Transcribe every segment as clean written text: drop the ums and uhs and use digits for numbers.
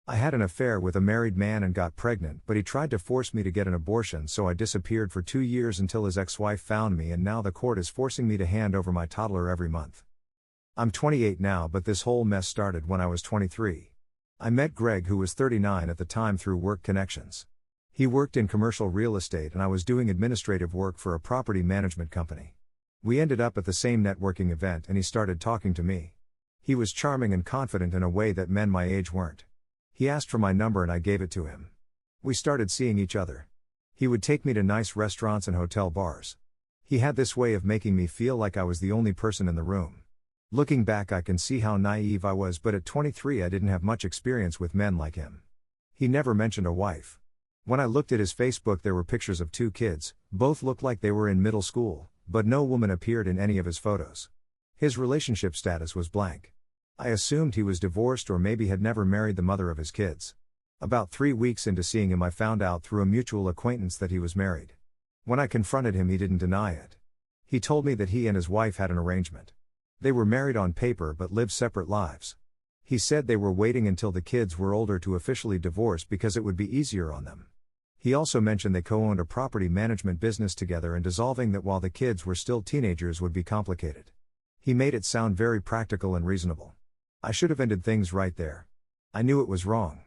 I had an affair with a married man and got pregnant, but he tried to force me to get an abortion, so I disappeared for 2 years until his ex-wife found me, and now the court is forcing me to hand over my toddler every month. I'm 28 now, but this whole mess started when I was 23. I met Greg, who was 39 at the time, through work connections. He worked in commercial real estate and I was doing administrative work for a property management company. We ended up at the same networking event and he started talking to me. He was charming and confident in a way that men my age weren't. He asked for my number and I gave it to him. We started seeing each other. He would take me to nice restaurants and hotel bars. He had this way of making me feel like I was the only person in the room. Looking back, I can see how naive I was, but at 23 I didn't have much experience with men like him. He never mentioned a wife. When I looked at his Facebook, there were pictures of 2 kids, both looked like they were in middle school, but no woman appeared in any of his photos. His relationship status was blank. I assumed he was divorced or maybe had never married the mother of his kids. About 3 weeks into seeing him, I found out through a mutual acquaintance that he was married. When I confronted him, he didn't deny it. He told me that he and his wife had an arrangement. They were married on paper but lived separate lives. He said they were waiting until the kids were older to officially divorce because it would be easier on them. He also mentioned they co-owned a property management business together, and dissolving that while the kids were still teenagers would be complicated. He made it sound very practical and reasonable. I should have ended things right there. I knew it was wrong.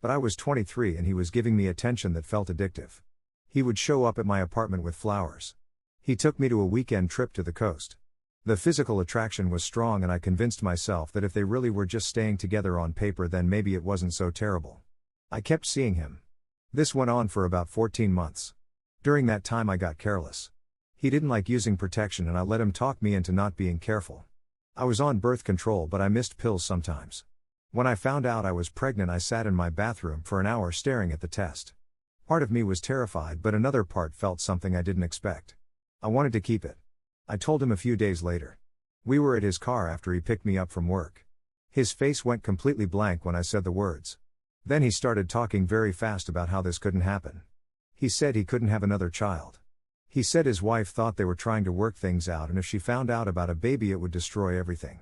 But I was 23 and he was giving me attention that felt addictive. He would show up at my apartment with flowers. He took me to a weekend trip to the coast. The physical attraction was strong and I convinced myself that if they really were just staying together on paper, then maybe it wasn't so terrible. I kept seeing him. This went on for about 14 months. During that time I got careless. He didn't like using protection and I let him talk me into not being careful. I was on birth control, but I missed pills sometimes. When I found out I was pregnant, I sat in my bathroom for an hour staring at the test. Part of me was terrified, but another part felt something I didn't expect. I wanted to keep it. I told him a few days later. We were at his car after he picked me up from work. His face went completely blank when I said the words. Then he started talking very fast about how this couldn't happen. He said he couldn't have another child. He said his wife thought they were trying to work things out, and if she found out about a baby it would destroy everything.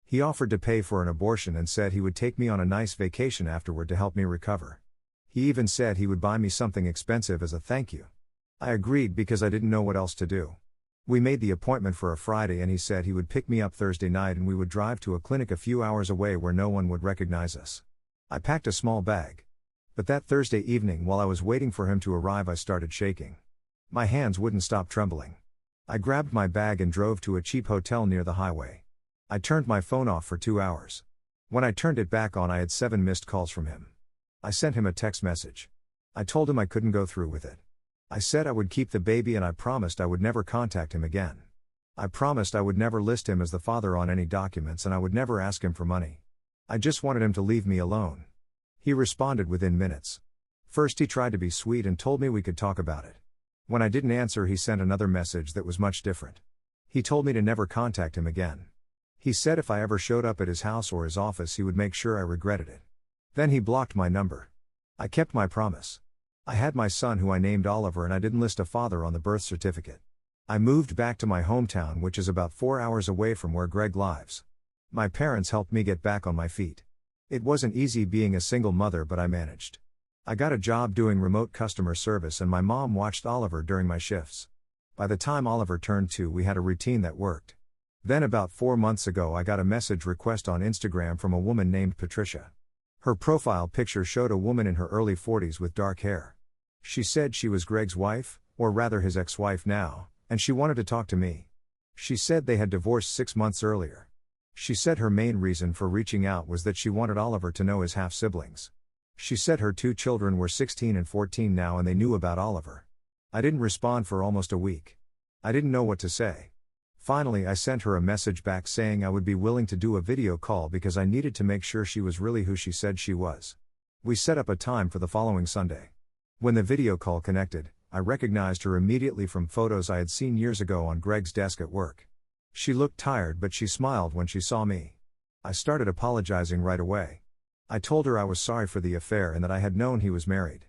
He offered to pay for an abortion and said he would take me on a nice vacation afterward to help me recover. He even said he would buy me something expensive as a thank you. I agreed because I didn't know what else to do. We made the appointment for a Friday and he said he would pick me up Thursday night and we would drive to a clinic a few hours away where no one would recognize us. I packed a small bag. But that Thursday evening, while I was waiting for him to arrive, I started shaking. My hands wouldn't stop trembling. I grabbed my bag and drove to a cheap hotel near the highway. I turned my phone off for 2 hours. When I turned it back on, I had 7 missed calls from him. I sent him a text message. I told him I couldn't go through with it. I said I would keep the baby and I promised I would never contact him again. I promised I would never list him as the father on any documents and I would never ask him for money. I just wanted him to leave me alone. He responded within minutes. First he tried to be sweet and told me we could talk about it. When I didn't answer, he sent another message that was much different. He told me to never contact him again. He said if I ever showed up at his house or his office he would make sure I regretted it. Then he blocked my number. I kept my promise. I had my son, who I named Oliver, and I didn't list a father on the birth certificate. I moved back to my hometown, which is about 4 hours away from where Greg lives. My parents helped me get back on my feet. It wasn't easy being a single mother, but I managed. I got a job doing remote customer service and my mom watched Oliver during my shifts. By the time Oliver turned 2, we had a routine that worked. Then about 4 months ago I got a message request on Instagram from a woman named Patricia. Her profile picture showed a woman in her early 40s with dark hair. She said she was Greg's wife, or rather his ex-wife now, and she wanted to talk to me. She said they had divorced 6 months earlier. She said her main reason for reaching out was that she wanted Oliver to know his half-siblings. She said her 2 children were 16 and 14 now and they knew about Oliver. I didn't respond for almost a week. I didn't know what to say. Finally I sent her a message back saying I would be willing to do a video call because I needed to make sure she was really who she said she was. We set up a time for the following Sunday. When the video call connected, I recognized her immediately from photos I had seen years ago on Greg's desk at work. She looked tired, but she smiled when she saw me. I started apologizing right away. I told her I was sorry for the affair and that I had known he was married.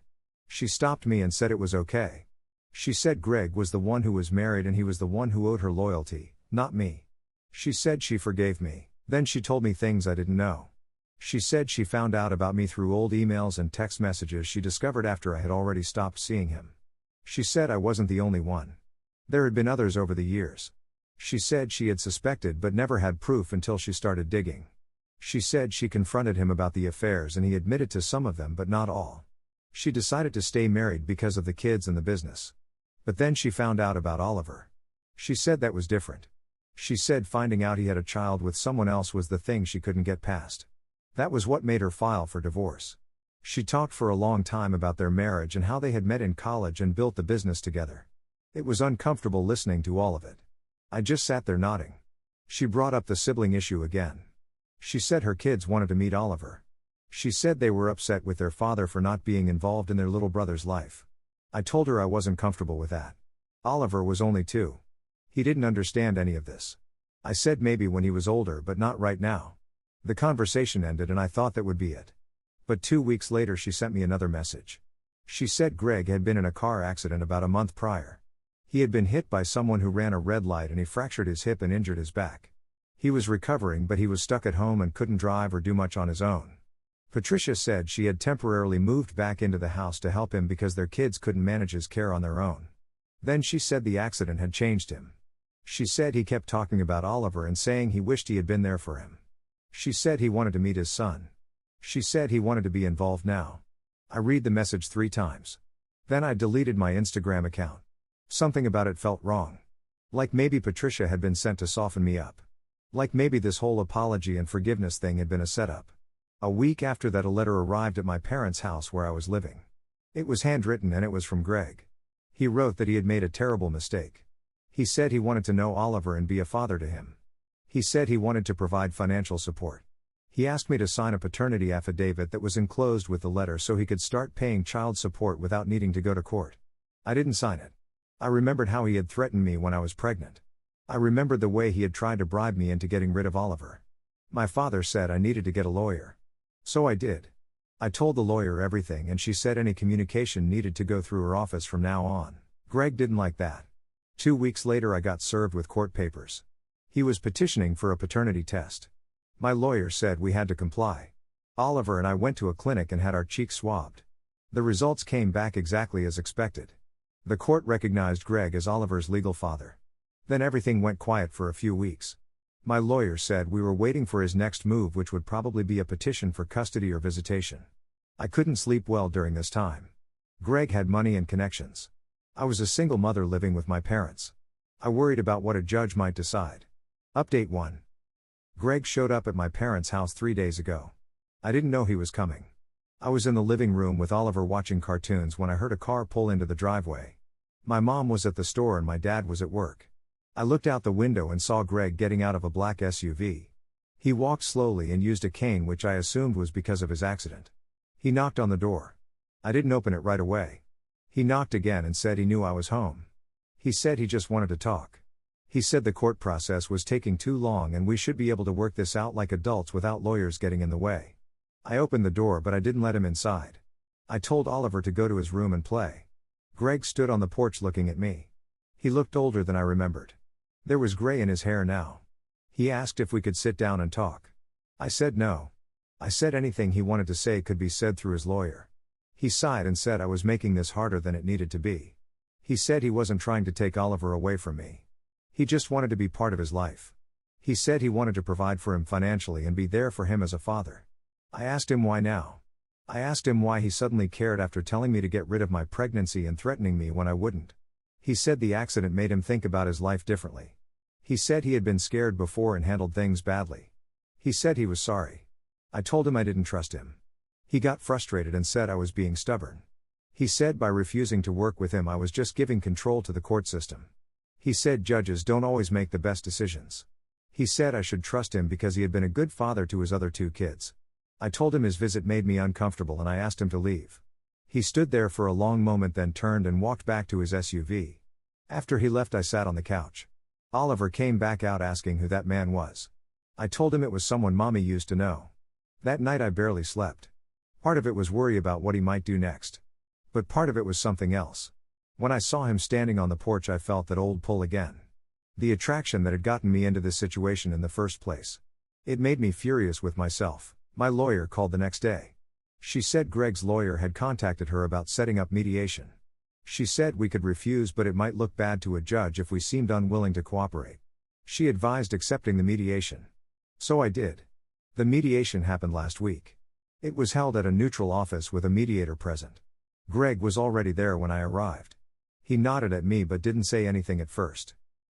She stopped me and said it was okay. She said Greg was the one who was married and he was the one who owed her loyalty, not me. She said she forgave me, then she told me things I didn't know. She said she found out about me through old emails and text messages she discovered after I had already stopped seeing him. She said I wasn't the only one. There had been others over the years. She said she had suspected but never had proof until she started digging. She said she confronted him about the affairs and he admitted to some of them but not all. She decided to stay married because of the kids and the business. But then she found out about Oliver. She said that was different. She said finding out he had a child with someone else was the thing she couldn't get past. That was what made her file for divorce. She talked for a long time about their marriage and how they had met in college and built the business together. It was uncomfortable listening to all of it. I just sat there nodding. She brought up the sibling issue again. She said her kids wanted to meet Oliver. She said they were upset with their father for not being involved in their little brother's life. I told her I wasn't comfortable with that. Oliver was only 2. He didn't understand any of this. I said maybe when he was older but not right now. The conversation ended and I thought that would be it. But 2 weeks later she sent me another message. She said Greg had been in a car accident about a month prior. He had been hit by someone who ran a red light and he fractured his hip and injured his back. He was recovering but he was stuck at home and couldn't drive or do much on his own. Patricia said she had temporarily moved back into the house to help him because their kids couldn't manage his care on their own. Then she said the accident had changed him. She said he kept talking about Oliver and saying he wished he had been there for him. She said he wanted to meet his son. She said he wanted to be involved now. I read the message 3 times. Then I deleted my Instagram account. Something about it felt wrong. Like maybe Patricia had been sent to soften me up. Like maybe this whole apology and forgiveness thing had been a setup. A week after that a letter arrived at my parents' house where I was living. It was handwritten and it was from Greg. He wrote that he had made a terrible mistake. He said he wanted to know Oliver and be a father to him. He said he wanted to provide financial support. He asked me to sign a paternity affidavit that was enclosed with the letter so he could start paying child support without needing to go to court. I didn't sign it. I remembered how he had threatened me when I was pregnant. I remembered the way he had tried to bribe me into getting rid of Oliver. My father said I needed to get a lawyer. So I did. I told the lawyer everything and she said any communication needed to go through her office from now on. Greg didn't like that. 2 weeks later I got served with court papers. He was petitioning for a paternity test. My lawyer said we had to comply. Oliver and I went to a clinic and had our cheeks swabbed. The results came back exactly as expected. The court recognized Greg as Oliver's legal father. Then everything went quiet for a few weeks. My lawyer said we were waiting for his next move, which would probably be a petition for custody or visitation. I couldn't sleep well during this time. Greg had money and connections. I was a single mother living with my parents. I worried about what a judge might decide. Update 1. Greg showed up at my parents' house 3 days ago. I didn't know he was coming. I was in the living room with Oliver watching cartoons when I heard a car pull into the driveway. My mom was at the store and my dad was at work. I looked out the window and saw Greg getting out of a black SUV. He walked slowly and used a cane, which I assumed was because of his accident. He knocked on the door. I didn't open it right away. He knocked again and said he knew I was home. He said he just wanted to talk. He said the court process was taking too long and we should be able to work this out like adults without lawyers getting in the way. I opened the door but I didn't let him inside. I told Oliver to go to his room and play. Greg stood on the porch looking at me. He looked older than I remembered. There was gray in his hair now. He asked if we could sit down and talk. I said no. I said anything he wanted to say could be said through his lawyer. He sighed and said I was making this harder than it needed to be. He said he wasn't trying to take Oliver away from me. He just wanted to be part of his life. He said he wanted to provide for him financially and be there for him as a father. I asked him why now. I asked him why he suddenly cared after telling me to get rid of my pregnancy and threatening me when I wouldn't. He said the accident made him think about his life differently. He said he had been scared before and handled things badly. He said he was sorry. I told him I didn't trust him. He got frustrated and said I was being stubborn. He said by refusing to work with him I was just giving control to the court system. He said judges don't always make the best decisions. He said I should trust him because he had been a good father to his other 2 kids. I told him his visit made me uncomfortable and I asked him to leave. He stood there for a long moment, then turned and walked back to his SUV. After he left I sat on the couch. Oliver came back out asking who that man was. I told him it was someone Mommy used to know. That night I barely slept. Part of it was worry about what he might do next. But part of it was something else. When I saw him standing on the porch I felt that old pull again. The attraction that had gotten me into this situation in the first place. It made me furious with myself. My lawyer called the next day. She said Greg's lawyer had contacted her about setting up mediation. She said we could refuse, but it might look bad to a judge if we seemed unwilling to cooperate. She advised accepting the mediation. So I did. The mediation happened last week. It was held at a neutral office with a mediator present. Greg was already there when I arrived. He nodded at me but didn't say anything at first.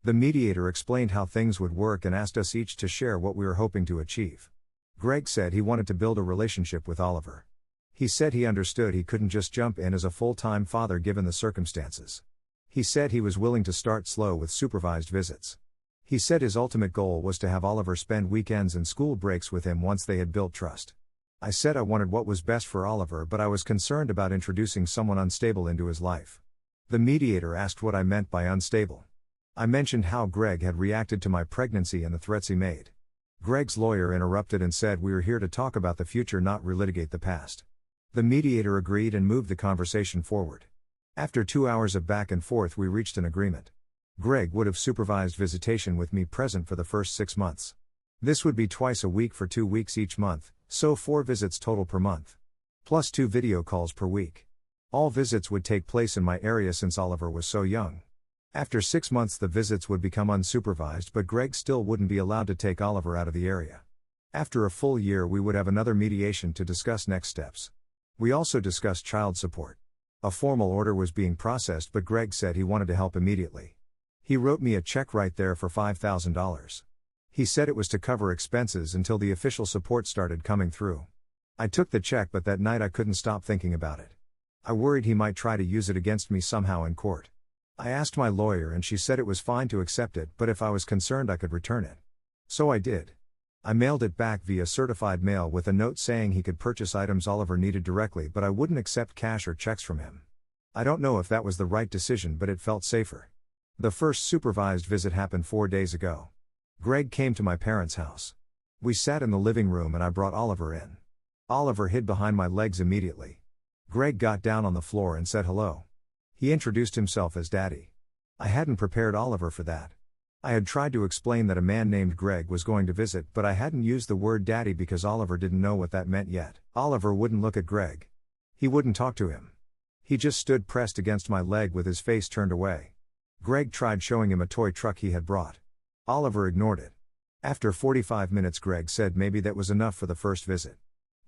The mediator explained how things would work and asked us each to share what we were hoping to achieve. Greg said he wanted to build a relationship with Oliver. He said he understood he couldn't just jump in as a full-time father given the circumstances. He said he was willing to start slow with supervised visits. He said his ultimate goal was to have Oliver spend weekends and school breaks with him once they had built trust. I said I wanted what was best for Oliver, but I was concerned about introducing someone unstable into his life. The mediator asked what I meant by unstable. I mentioned how Greg had reacted to my pregnancy and the threats he made. Greg's lawyer interrupted and said we were here to talk about the future, not relitigate the past. The mediator agreed and moved the conversation forward. After 2 hours of back and forth, we reached an agreement. Greg would have supervised visitation with me present for the first 6 months. This would be twice a week for 2 weeks each month, so 4 visits total per month. Plus 2 video calls per week. All visits would take place in my area since Oliver was so young. After 6 months the visits would become unsupervised, but Greg still wouldn't be allowed to take Oliver out of the area. After a full year we would have another mediation to discuss next steps. We also discussed child support. A formal order was being processed, but Greg said he wanted to help immediately. He wrote me a check right there for $5,000. He said it was to cover expenses until the official support started coming through. I took the check, but that night I couldn't stop thinking about it. I worried he might try to use it against me somehow in court. I asked my lawyer and she said it was fine to accept it, but if I was concerned I could return it. So I did. I mailed it back via certified mail with a note saying he could purchase items Oliver needed directly, but I wouldn't accept cash or checks from him. I don't know if that was the right decision, but it felt safer. The first supervised visit happened 4 days ago. Greg came to my parents' house. We sat in the living room and I brought Oliver in. Oliver hid behind my legs immediately. Greg got down on the floor and said hello. He introduced himself as Daddy. I hadn't prepared Oliver for that. I had tried to explain that a man named Greg was going to visit, but I hadn't used the word daddy because Oliver didn't know what that meant yet. Oliver wouldn't look at Greg. He wouldn't talk to him. He just stood pressed against my leg with his face turned away. Greg tried showing him a toy truck he had brought. Oliver ignored it. After 45 minutes Greg said maybe that was enough for the first visit.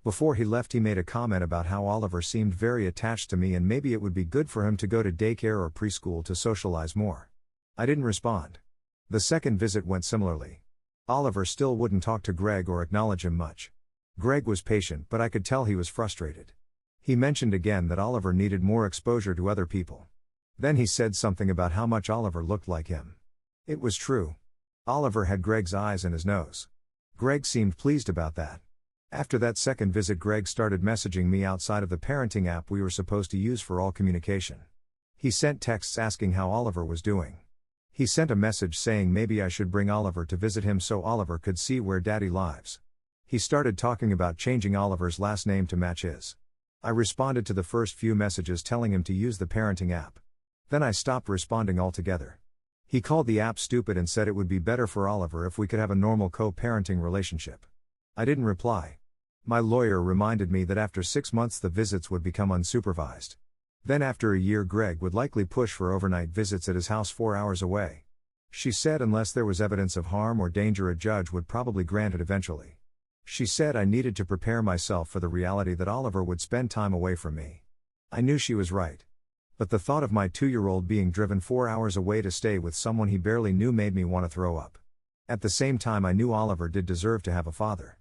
Before he left he made a comment about how Oliver seemed very attached to me and maybe it would be good for him to go to daycare or preschool to socialize more. I didn't respond. The second visit went similarly. Oliver still wouldn't talk to Greg or acknowledge him much. Greg was patient, but I could tell he was frustrated. He mentioned again that Oliver needed more exposure to other people. Then he said something about how much Oliver looked like him. It was true. Oliver had Greg's eyes and his nose. Greg seemed pleased about that. After that second visit Greg started messaging me outside of the parenting app we were supposed to use for all communication. He sent texts asking how Oliver was doing. He sent a message saying maybe I should bring Oliver to visit him so Oliver could see where Daddy lives. He started talking about changing Oliver's last name to match his. I responded to the first few messages telling him to use the parenting app. Then I stopped responding altogether. He called the app stupid and said it would be better for Oliver if we could have a normal co-parenting relationship. I didn't reply. My lawyer reminded me that after 6 months the visits would become unsupervised. Then after a year Greg would likely push for overnight visits at his house 4 hours away. She said unless there was evidence of harm or danger a judge would probably grant it eventually. She said I needed to prepare myself for the reality that Oliver would spend time away from me. I knew she was right. But the thought of my 2-year-old being driven 4 hours away to stay with someone he barely knew made me want to throw up. At the same time I knew Oliver did deserve to have a father.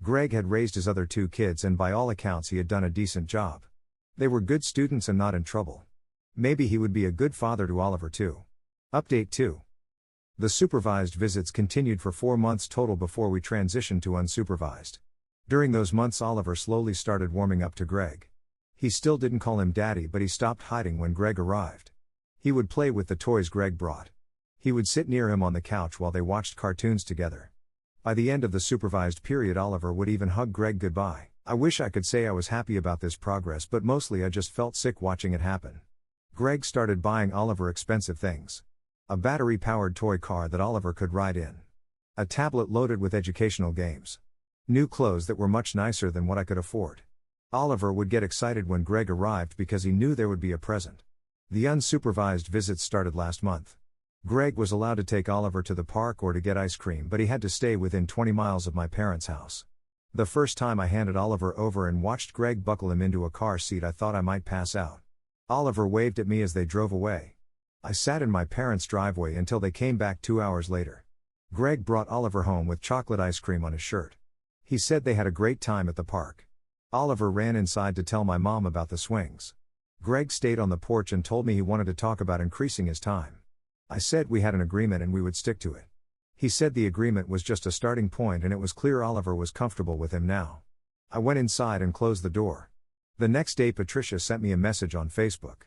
Greg had raised his other 2 kids and by all accounts he had done a decent job. They were good students and not in trouble. Maybe he would be a good father to Oliver too. Update 2. The supervised visits continued for 4 months total before we transitioned to unsupervised. During those months Oliver slowly started warming up to Greg. He still didn't call him daddy, but he stopped hiding when Greg arrived. He would play with the toys Greg brought. He would sit near him on the couch while they watched cartoons together. By the end of the supervised period Oliver would even hug Greg goodbye. I wish I could say I was happy about this progress, but mostly I just felt sick watching it happen. Greg started buying Oliver expensive things. A battery-powered toy car that Oliver could ride in. A tablet loaded with educational games. New clothes that were much nicer than what I could afford. Oliver would get excited when Greg arrived because he knew there would be a present. The unsupervised visits started last month. Greg was allowed to take Oliver to the park or to get ice cream, but he had to stay within 20 miles of my parents' house. The first time I handed Oliver over and watched Greg buckle him into a car seat, I thought I might pass out. Oliver waved at me as they drove away. I sat in my parents' driveway until they came back 2 hours later. Greg brought Oliver home with chocolate ice cream on his shirt. He said they had a great time at the park. Oliver ran inside to tell my mom about the swings. Greg stayed on the porch and told me he wanted to talk about increasing his time. I said we had an agreement and we would stick to it. He said the agreement was just a starting point and it was clear Oliver was comfortable with him now. I went inside and closed the door. The next day Patricia sent me a message on Facebook.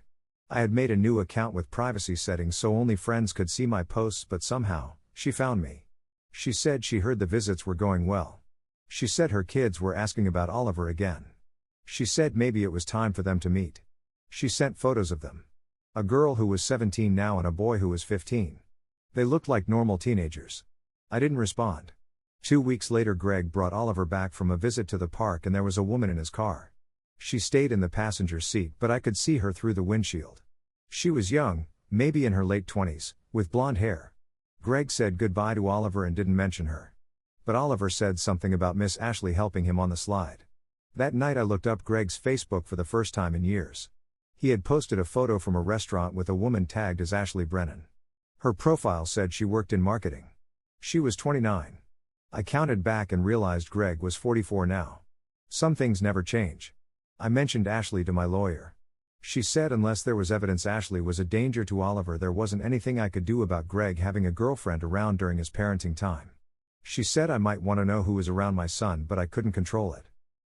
I had made a new account with privacy settings so only friends could see my posts, but somehow, she found me. She said she heard the visits were going well. She said her kids were asking about Oliver again. She said maybe it was time for them to meet. She sent photos of them. A girl who was 17 now and a boy who was 15. They looked like normal teenagers. I didn't respond. 2 weeks later Greg brought Oliver back from a visit to the park and there was a woman in his car. She stayed in the passenger seat but I could see her through the windshield. She was young, maybe in her late 20s, with blonde hair. Greg said goodbye to Oliver and didn't mention her. But Oliver said something about Miss Ashley helping him on the slide. That night I looked up Greg's Facebook for the first time in years. He had posted a photo from a restaurant with a woman tagged as Ashley Brennan. Her profile said she worked in marketing. She was 29. I counted back and realized Greg was 44 now. Some things never change. I mentioned Ashley to my lawyer. She said unless there was evidence Ashley was a danger to Oliver, there wasn't anything I could do about Greg having a girlfriend around during his parenting time. She said I might want to know who was around my son, but I couldn't control it.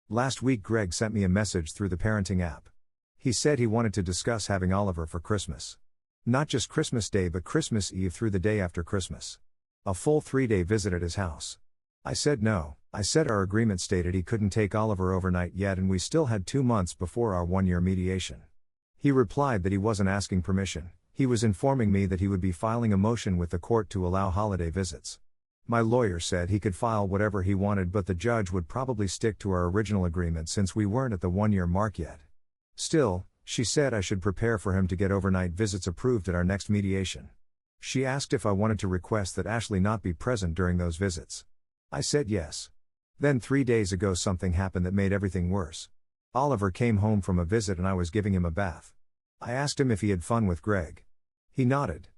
Last week Greg sent me a message through the parenting app. He said he wanted to discuss having Oliver for Christmas. Not just Christmas Day but Christmas Eve through the day after Christmas. A full 3-day visit at his house. I said no. I said our agreement stated he couldn't take Oliver overnight yet and we still had 2 months before our 1-year mediation. He replied that he wasn't asking permission, he was informing me that he would be filing a motion with the court to allow holiday visits. My lawyer said he could file whatever he wanted but the judge would probably stick to our original agreement since we weren't at the 1-year mark yet. Still, she said I should prepare for him to get overnight visits approved at our next mediation. She asked if I wanted to request that Ashley not be present during those visits. I said yes. Then 3 days ago something happened that made everything worse. Oliver came home from a visit and I was giving him a bath. I asked him if he had fun with Greg. He nodded.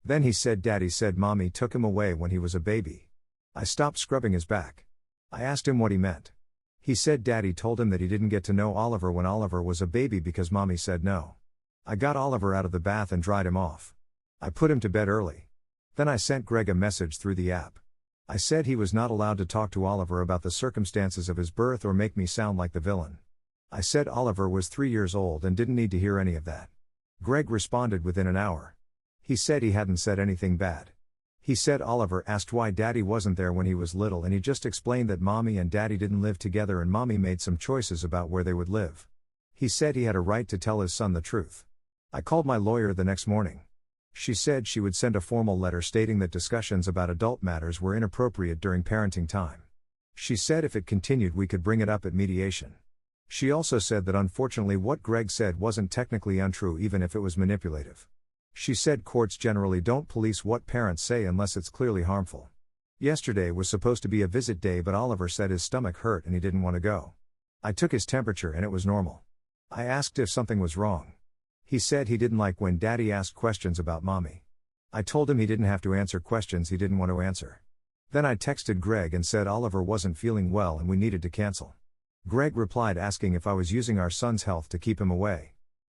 Then he said Daddy said Mommy took him away when he was a baby. I stopped scrubbing his back. I asked him what he meant. He said Daddy told him that he didn't get to know Oliver when Oliver was a baby because Mommy said no. I got Oliver out of the bath and dried him off. I put him to bed early. Then I sent Greg a message through the app. I said he was not allowed to talk to Oliver about the circumstances of his birth or make me sound like the villain. I said Oliver was 3 years old and didn't need to hear any of that. Greg responded within an hour. He said he hadn't said anything bad. He said Oliver asked why Daddy wasn't there when he was little and he just explained that Mommy and Daddy didn't live together and Mommy made some choices about where they would live. He said he had a right to tell his son the truth. I called my lawyer the next morning. She said she would send a formal letter stating that discussions about adult matters were inappropriate during parenting time. She said if it continued we could bring it up at mediation. She also said that unfortunately what Greg said wasn't technically untrue even if it was manipulative. She said courts generally don't police what parents say unless it's clearly harmful. Yesterday was supposed to be a visit day but Oliver said his stomach hurt and he didn't want to go. I took his temperature and it was normal. I asked if something was wrong. He said he didn't like when Daddy asked questions about Mommy. I told him he didn't have to answer questions he didn't want to answer. Then I texted Greg and said Oliver wasn't feeling well and we needed to cancel. Greg replied asking if I was using our son's health to keep him away.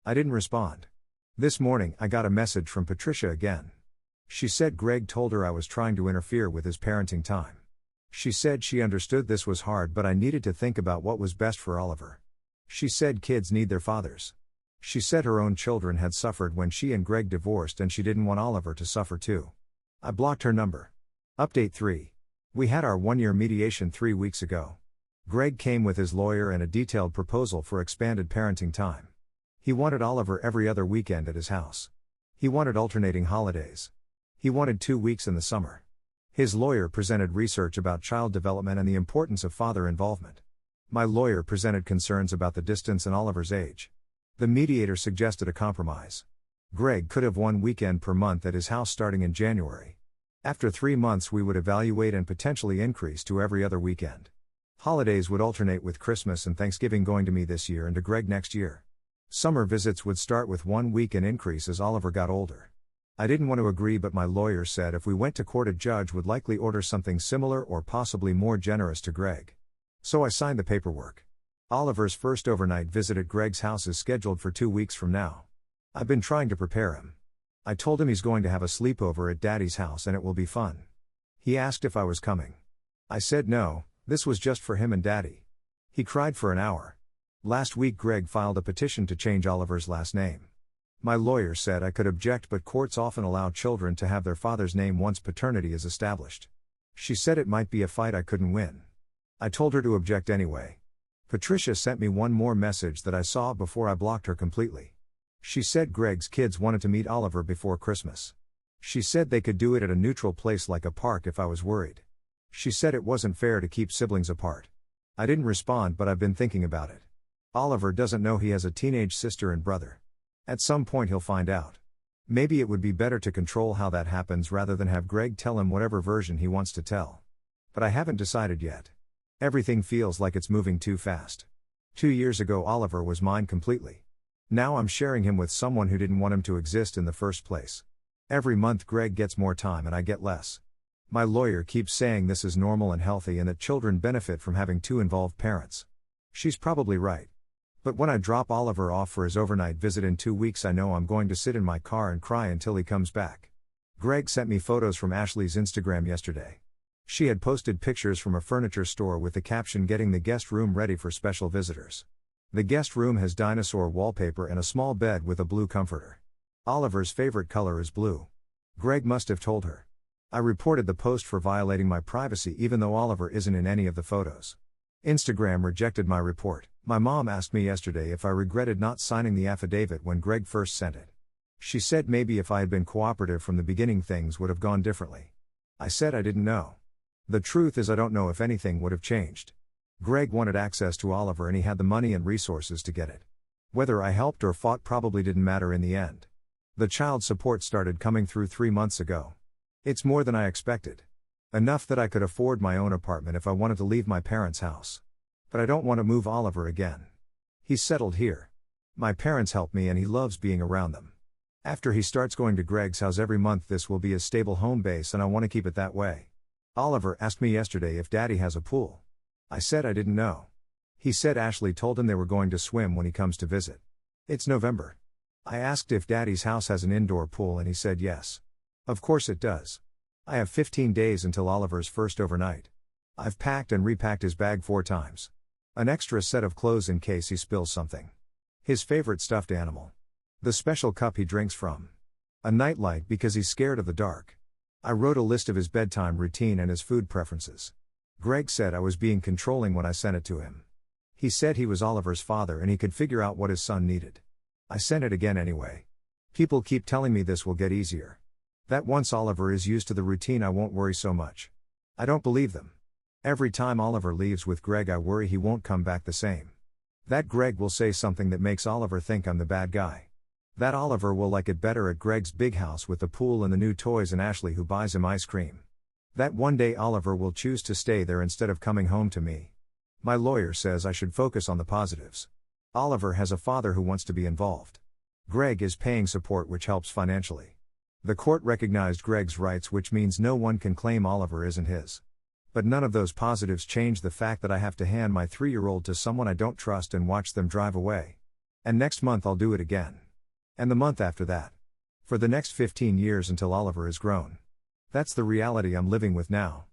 I didn't respond. This morning I got a message from Patricia again. She said Greg told her I was trying to interfere with his parenting time. She said she understood this was hard but I needed to think about what was best for Oliver. She said kids need their fathers. She said her own children had suffered when she and Greg divorced and she didn't want Oliver to suffer too. I blocked her number. Update 3. We had our 1-year mediation 3 weeks ago. Greg came with his lawyer and a detailed proposal for expanded parenting time. He wanted Oliver every other weekend at his house. He wanted alternating holidays. He wanted 2 weeks in the summer. His lawyer presented research about child development and the importance of father involvement. My lawyer presented concerns about the distance and Oliver's age. The mediator suggested a compromise. Greg could have 1 weekend per month at his house starting in January. After 3 months, we would evaluate and potentially increase to every other weekend. Holidays would alternate, with Christmas and Thanksgiving going to me this year and to Greg next year. Summer visits would start with 1 week and increase as Oliver got older. I didn't want to agree, but my lawyer said if we went to court, a judge would likely order something similar or possibly more generous to Greg. So I signed the paperwork. Oliver's first overnight visit at Greg's house is scheduled for 2 weeks from now. I've been trying to prepare him. I told him he's going to have a sleepover at Daddy's house and it will be fun. He asked if I was coming. I said no, this was just for him and Daddy. He cried for an hour. Last week Greg filed a petition to change Oliver's last name. My lawyer said I could object, but courts often allow children to have their father's name once paternity is established. She said it might be a fight I couldn't win. I told her to object anyway. Patricia sent me one more message that I saw before I blocked her completely. She said Greg's kids wanted to meet Oliver before Christmas. She said they could do it at a neutral place like a park if I was worried. She said it wasn't fair to keep siblings apart. I didn't respond, but I've been thinking about it. Oliver doesn't know he has a teenage sister and brother. At some point he'll find out. Maybe it would be better to control how that happens rather than have Greg tell him whatever version he wants to tell. But I haven't decided yet. Everything feels like it's moving too fast. 2 years ago Oliver was mine completely. Now I'm sharing him with someone who didn't want him to exist in the first place. Every month Greg gets more time and I get less. My lawyer keeps saying this is normal and healthy and that children benefit from having 2 involved parents. She's probably right. But when I drop Oliver off for his overnight visit in 2 weeks, I know I'm going to sit in my car and cry until he comes back. Greg sent me photos from Ashley's Instagram yesterday. She had posted pictures from a furniture store with the caption, "Getting the guest room ready for special visitors." The guest room has dinosaur wallpaper and a small bed with a blue comforter. Oliver's favorite color is blue. Greg must have told her. I reported the post for violating my privacy even though Oliver isn't in any of the photos. Instagram rejected my report. My mom asked me yesterday if I regretted not signing the affidavit when Greg first sent it. She said maybe if I had been cooperative from the beginning things would have gone differently. I said I didn't know. The truth is I don't know if anything would have changed. Greg wanted access to Oliver and he had the money and resources to get it. Whether I helped or fought probably didn't matter in the end. The child support started coming through 3 months ago. It's more than I expected. Enough that I could afford my own apartment if I wanted to leave my parents' house. But I don't want to move Oliver again. He's settled here. My parents help me and he loves being around them. After he starts going to Greg's house every month, this will be his stable home base and I want to keep it that way. Oliver asked me yesterday if Daddy has a pool. I said I didn't know. He said Ashley told him they were going to swim when he comes to visit. It's November. I asked if Daddy's house has an indoor pool and he said yes. Of course it does. I have 15 days until Oliver's first overnight. I've packed and repacked his bag 4 times. An extra set of clothes in case he spills something. His favorite stuffed animal. The special cup he drinks from. A nightlight because he's scared of the dark. I wrote a list of his bedtime routine and his food preferences. Greg said I was being controlling when I sent it to him. He said he was Oliver's father and he could figure out what his son needed. I sent it again anyway. People keep telling me this will get easier. That once Oliver is used to the routine I won't worry so much. I don't believe them. Every time Oliver leaves with Greg I worry he won't come back the same. That Greg will say something that makes Oliver think I'm the bad guy. That Oliver will like it better at Greg's big house with the pool and the new toys and Ashley who buys him ice cream. That one day Oliver will choose to stay there instead of coming home to me. My lawyer says I should focus on the positives. Oliver has a father who wants to be involved. Greg is paying support which helps financially. The court recognized Greg's rights, which means no one can claim Oliver isn't his. But none of those positives change the fact that I have to hand my 3-year-old to someone I don't trust and watch them drive away. And next month I'll do it again. And the month after that. For the next 15 years until Oliver is grown. That's the reality I'm living with now.